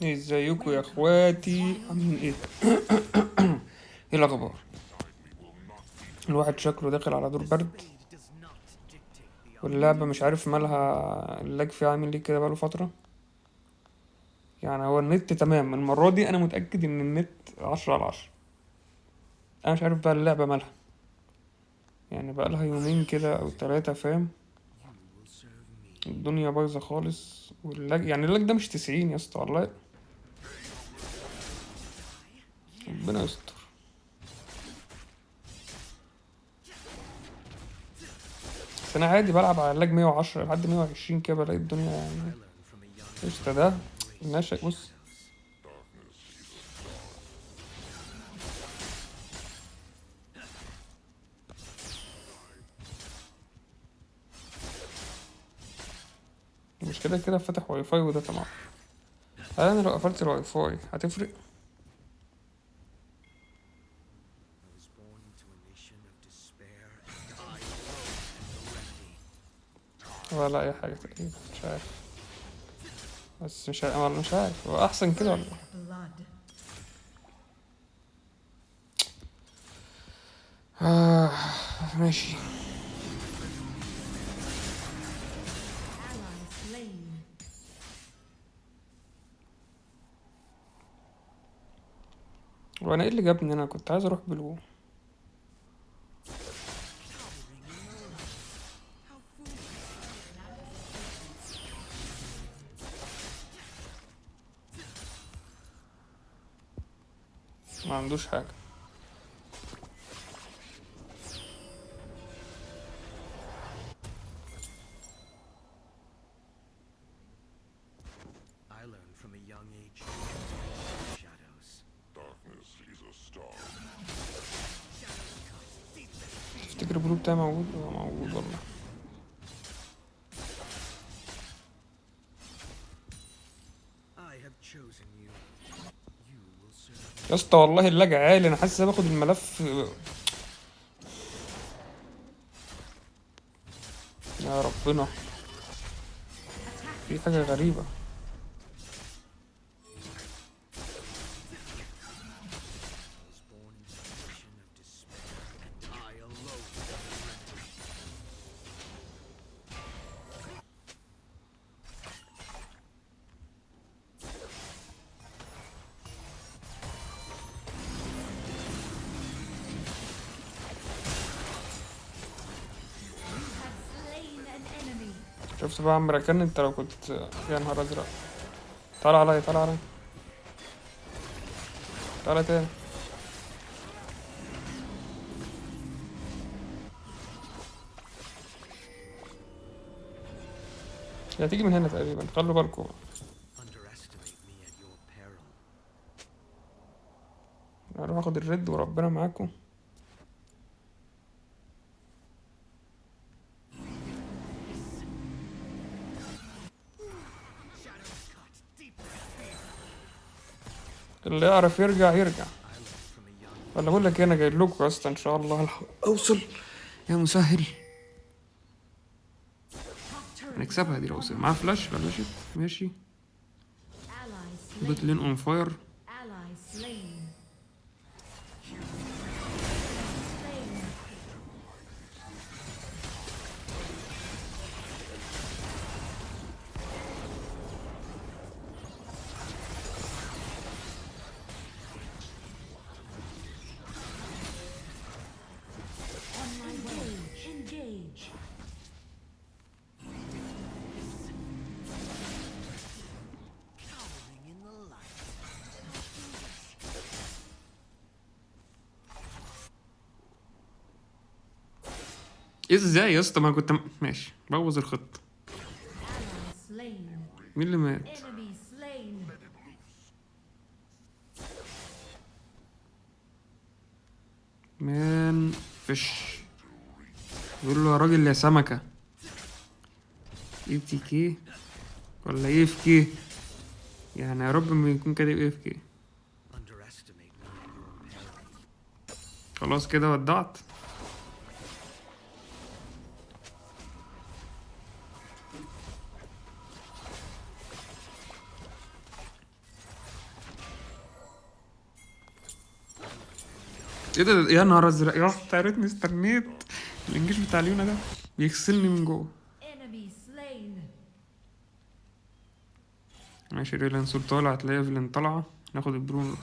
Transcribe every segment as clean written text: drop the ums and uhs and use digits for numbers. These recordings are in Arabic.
ازيكم يا اخواتي، عاملين ايه؟ ايه الاخبار؟ الواحد شكله داخل على دور برد، واللعبة مش عارف مالها اللاج فيها عامل ليه كده بقاله فترة. يعني هو النت تمام المرة دي، انا متأكد ان النت 10/10. انا مش عارف بقى اللعبة مالها، يعني بقالها يومين كده او 3، فاهم؟ الدنيا بايظة خالص، واللاج يعني اللاج ده مش 90 يا اسطى والله. ربنا يستر. بس انا عادي بلعب على اللاج 110 لحد 120 كده، بلاقي الدنيا يعني قشطة. ده الناشئ بص. مش كده كده فاتح واي فاي وده طبعا. هل انا لو قفلت الواي فاي هتفرق؟ ولا اي حاجه تقريبا، مش عارف. بس مش عارف هو احسن كده ولا إيه؟ آه ماشي. وانا ايه اللي جابني؟ انا كنت عايز اروح بلو. ما عندوش حاجه. تفتكر بلو بتاعي موجود؟ هو موجود والله. يا اسطى والله اللاج عالي، انا حاسس إن أنا باخد الملف. يا ربنا، في حاجه غريبه. شفت بقى يا عم ركان؟ انت لو كنت، يا نهار ازرق. تعالى عليا، تعالى عليا، تعالى تاني. هي هتيجي من هنا تقريبا، خلوا بالكم. اروح اخد الريد وربنا معاكم. اللي يعرف يرجع يرجع. ولا بقول لك إيه، انا جاي لكم يا اسطى ان شاء الله هلحق اوصل. يا مسهل. هنكسبها دي لو وصل معاه فلاش بلشت. ماشي. بوت لين اون فاير. ايه ازاي يا اسطى؟ ما كنت ماشي بوظ الخطة. مين اللي مات؟ مان فيش. بيقول له يا راجل يا سمكة. اي تي كي ولا ايه في كي؟ يعني يا رب ما يكون كاتب ايه في كي. خلاص كده ودعت. ايه ده يا نهار ازرق يا اسطى، يا ريتني استنيت. الانجيش بتاع ليونا ده بيغسلني من جوه. Enemy slain. ماشي، ريلان سول طالع، هتلاقي ايفلين طالعة، ناخد البرون.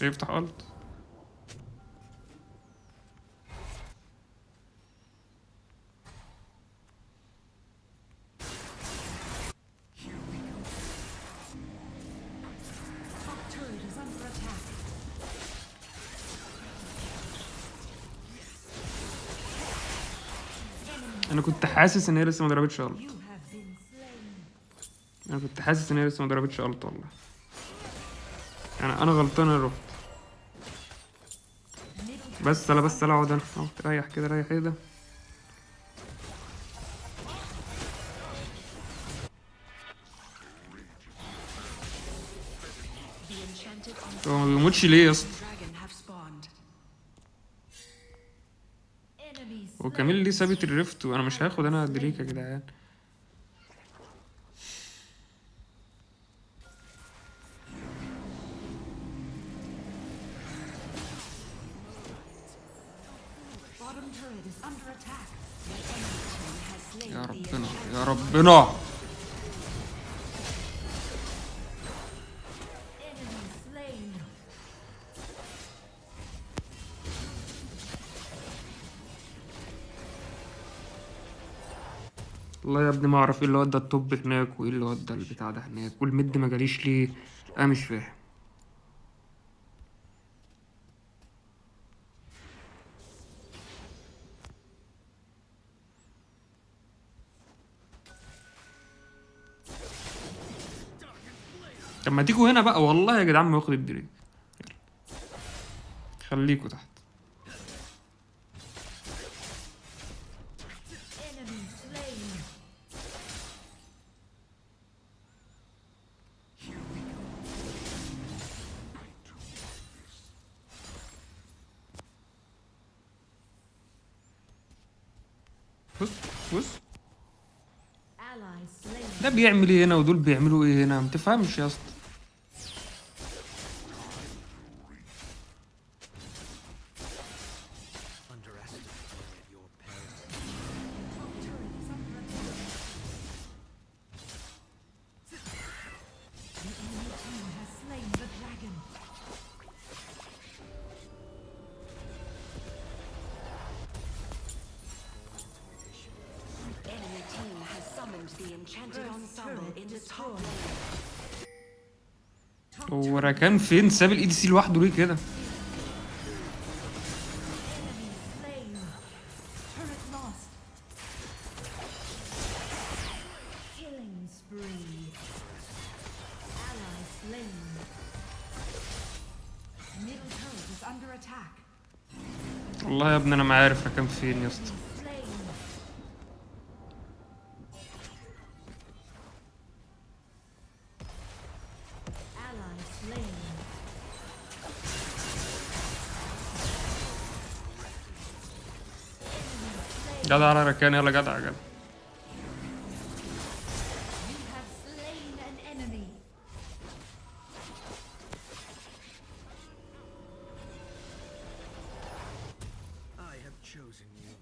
يفتح الت. Top turret is under attack. انا كنت حاسس ان هي لسه ما ضربتش الت. You have been slain. انا كنت حاسس ان هي لسه ما ضربتش الت والله. يعني انا غلطان، انا رحت. Middle بس لا بس لا، اقعد انا اهو، ريح كده، ريح ايه ده. the enchanted on هو ما بيموتش ليه يا اسطى؟ dragon have spawned. Enemy هو كامل slain. ليه ثابت الريفت، وانا مش هاخد انا دريك يا جدعان. Bottom turret is under attack. The enemy team has slain يا the ربنا enchanted. يا ربنا. Enemy slain. والله يا ابني ما اعرف ايه اللي ودى الطب هناك وايه اللي ودى البتاع ده هناك، والمد ما جاليش ليه. انا مش فاهم. طب ما تيجوا هنا بقى، والله يا جدعان ما واخد الدريك. يلا. خليكوا تحت. Enemy slain. بص بص، Ally slain. ده بيعمل ايه هنا ودول بيعملوا ايه هنا، متفهمش يا اسطى. Top turret is under attack. The enemy team has slain the dragon. Enemy team has summoned the enchanted Earth ensemble turret in the top destroyed. lane. Top هو turret راكان فين؟ ساب الاي دي سي لوحده ليه كده؟ enemy slain. Turret lost. Killing spree. Ally slain. Middle turret is under attack. والله يا ابني انا ما عارف راكان فين يا اسطى. Slain. Ally slain. جدع على راكان، يلا جدع جدع. You have slain an enemy. I have chosen you.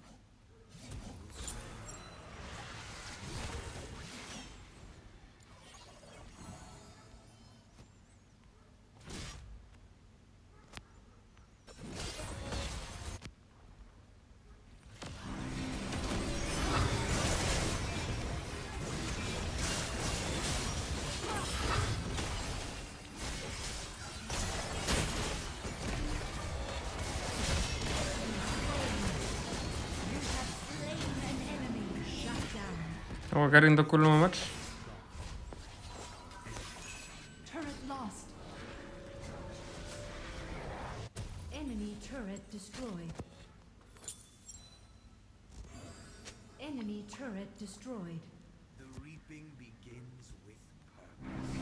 You have slain an enemy. Shut down. هو كارين ده كله ما ماتش. Turret lost. Enemy turret destroyed. Enemy turret destroyed. The reaping begins with purpose.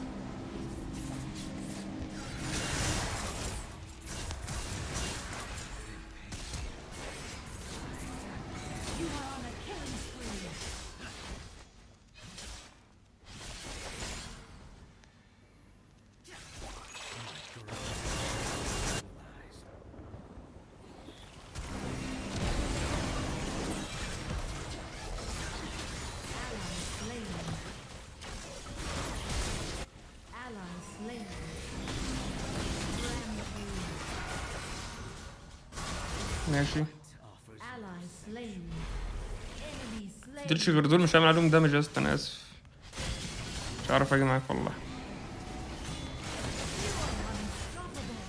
ماشي. Ally slain. Enemy slain. مفضلش غير دول، مش هعمل عليهم دامج يا اسطى، انا اسف. مش هعرف اجي معاك والله. Unstoppable.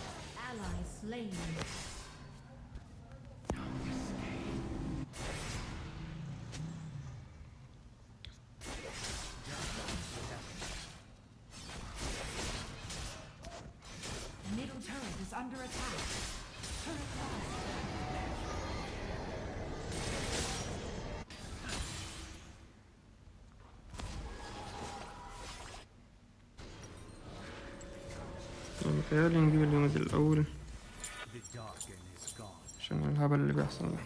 Ally slain. Middle turret is under attack. Turret lost. متهيألي نجيب اليوميد الأول The Darken is gone. عشان الهبل اللي بيحصل ده.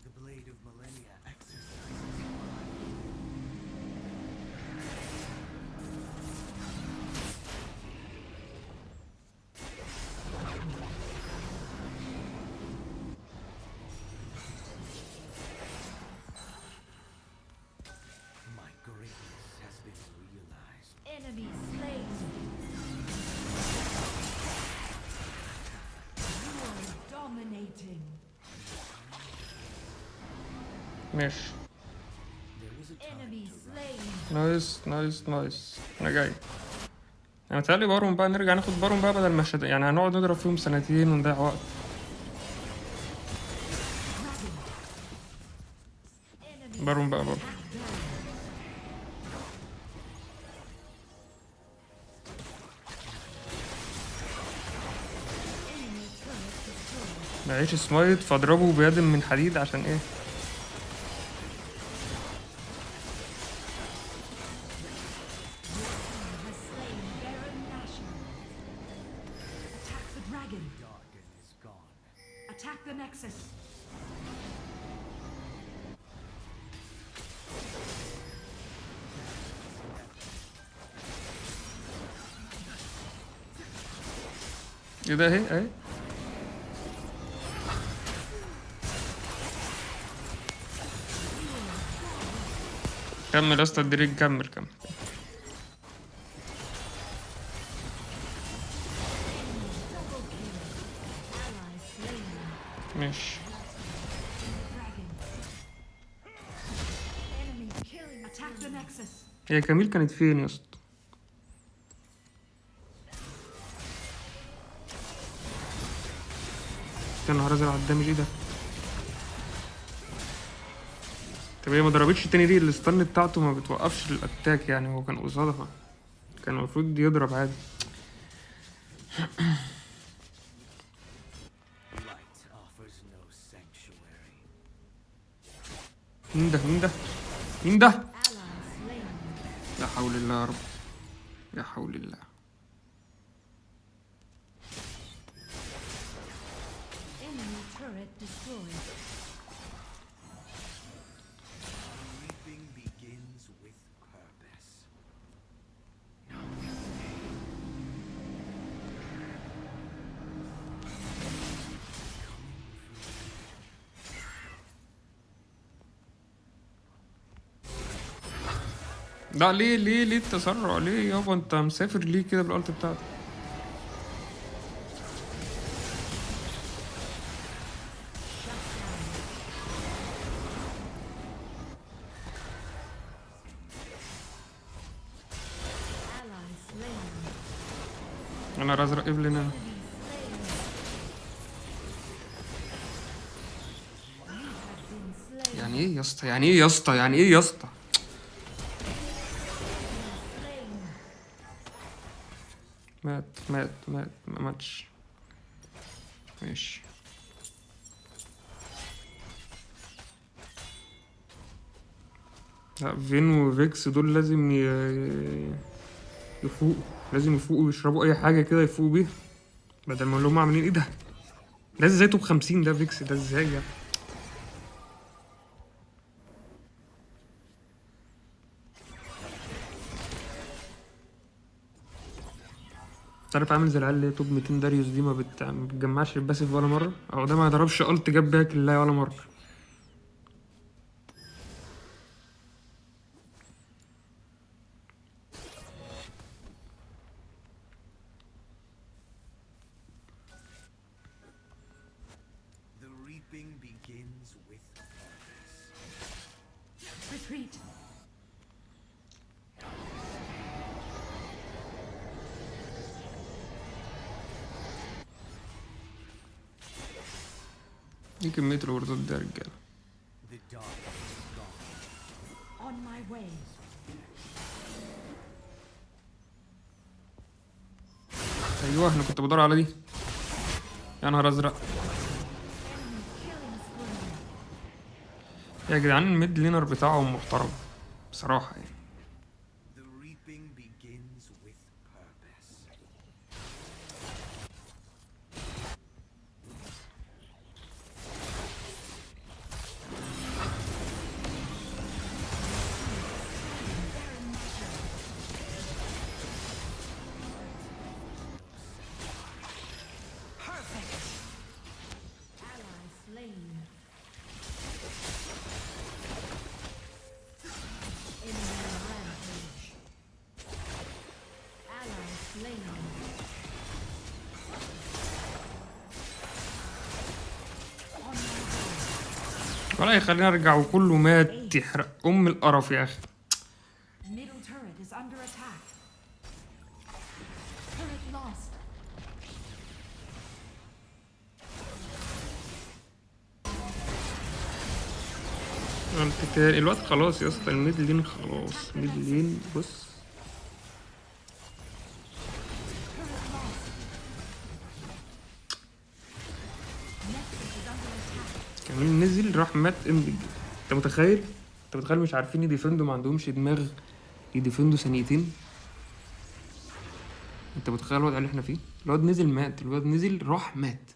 The Blade of Millennia exercises. My greatness has been realized. Enemy slain. You are dominating. ماشي. There is a time Enemy to rise. slain. نايس نايس نايس، انا جاي. انا متهيألي بارون بقى، نرجع ناخد بارون بقى بدل ما يعني هنقعد نضرب فيهم سنتين ونضيع وقت. Enemy بارون بقى بارون. enemy turret destroyed. معيش سمايت فاضربه بيد من حديد عشان ايه؟ Has slain Baron Nashor. Attack the dragon. Darken is gone. Attack the Nexus. ايه ده؟ اهي اهي. كمل يا اسطى الدريج، كمل كمل. Ally slain. ماشي. Dragon. Enemy killing. Attack the Nexus. هي كميل كانت فين يا اسطى؟ يا نهار ازرق على الدمج، ايه ده؟ طب هي ما ضربتش تاني ليه؟ الستان بتاعته ما بتوقفش الاتاك يعني، هو كان قصادها، كان المفروض يضرب عادي. Light offers no sanctuary. مين ده؟ مين ده؟ مين ده؟ Ally slain. لا حول الله يا رب، لا حول الله. Enemy turret destroyed. Reaping begins with purpose. لا ليه ليه ليه التسرع ليه يابا؟ انت مسافر ليه كده بالالت بتاعتك؟ Ally slain. انا رازرق ابلن انا. Been slain. يعني ايه يا اسطى؟ يعني ايه يا اسطى؟ يعني ايه يا اسطى؟ Slain. مات مات مات، ما ماتش. ماشي. لا فين وفيكس دول لازم يفوقوا، لازم يفوقوا ويشربوا اي حاجه كده يفوقوا بيها، بدل ما اللي هم عاملين ايه ده؟ ده ازاي توب 50 ده فيكس ده ازاي يعني؟ تعرف عامل زي العيال اللي هي توب 200 داريوس دي، ما بتجمعش الباسيف ولا مره، او ده ما ضربش الت جاب بيها كلاية ولا مره. reaping begins with purpose. Retreat. دي كمية الوردات دي يا رجالة. The dark is gone. On my way. ايوه انا كنت بدور على دي. يا نهار ازرق. يا جدعان الميد لينر بتاعهم محترم بصراحة يعني. The reaping begins with purpose. Ally slain. Enemy rampage. Ally slain. On my way. ولا يخليني ارجع وكله مات يحرق ام القرف يا اخي. Middle turret is under attack. Turret lost. الوقت خلاص يا اسطى، الميد لين خلاص، ميد لين بص. Turret lost. Nexus is under attack. كمان نزل راح مات ام. انت متخيل؟ انت متخيل مش عارفين يديفندوا، ما عندهمش دماغ يديفندوا ثانيتين. انت متخيل الوضع اللي احنا فيه؟ الواد نزل مات، الواد نزل راح مات.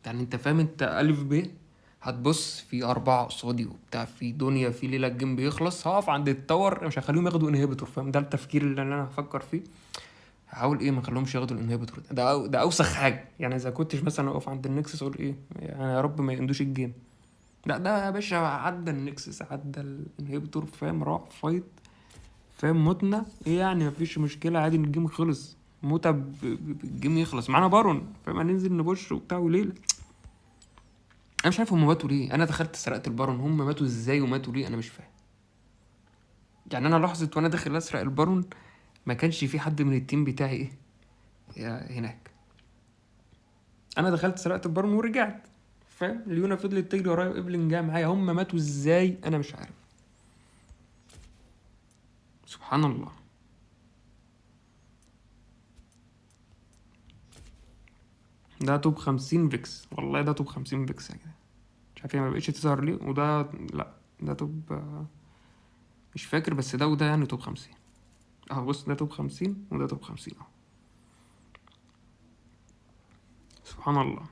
يعني انت فاهم، انت الف ب هتبص في 4 قصادي وبتاع، في دنيا، في ليلة الجيم بيخلص هقف عند التاور مش هخليهم ياخدوا انهبيتور. فاهم؟ ده التفكير اللي انا هفكر فيه. هحاول ايه ما اخليهمش ياخدوا الانهبيتور. ده اوسخ حاجه. يعني اذا كنتش مثلا اقف عند النكسس اقول ايه يعني يا رب ما يندوش الجيم. لا ده يا باشا عدى النكسس عدى الانهبيتور، فاهم؟ راح فايت، فاهم؟ متنا ايه يعني، مفيش مشكله عادي ان الجيم خلص. موتة الجيم يخلص معانا بارون، فاهم؟ هننزل نبش وبتاع وليله. انا مش عارف هم ماتوا ليه. انا دخلت سرقت البارون، هم ماتوا ازاي وماتوا ليه انا مش فاهم. يعني انا لحظه وانا داخل اسرق البارون ما كانش في حد من التيم بتاعي ايه هناك. انا دخلت سرقت البارون ورجعت، فاهم؟ ليونا فضلت تجري ورايا وايفلين جايه معايا. هم ماتوا ازاي انا مش عارف. سبحان الله. ده توب 50 فيكس، والله ده توب 50 فيكس يا جدعان. مش عارف هي ما بقتش تظهر ليه. وده لا ده توب مش فاكر، بس ده وده يعني توب 50 اهو. بص ده توب 50 وده توب 50 اهو. سبحان الله.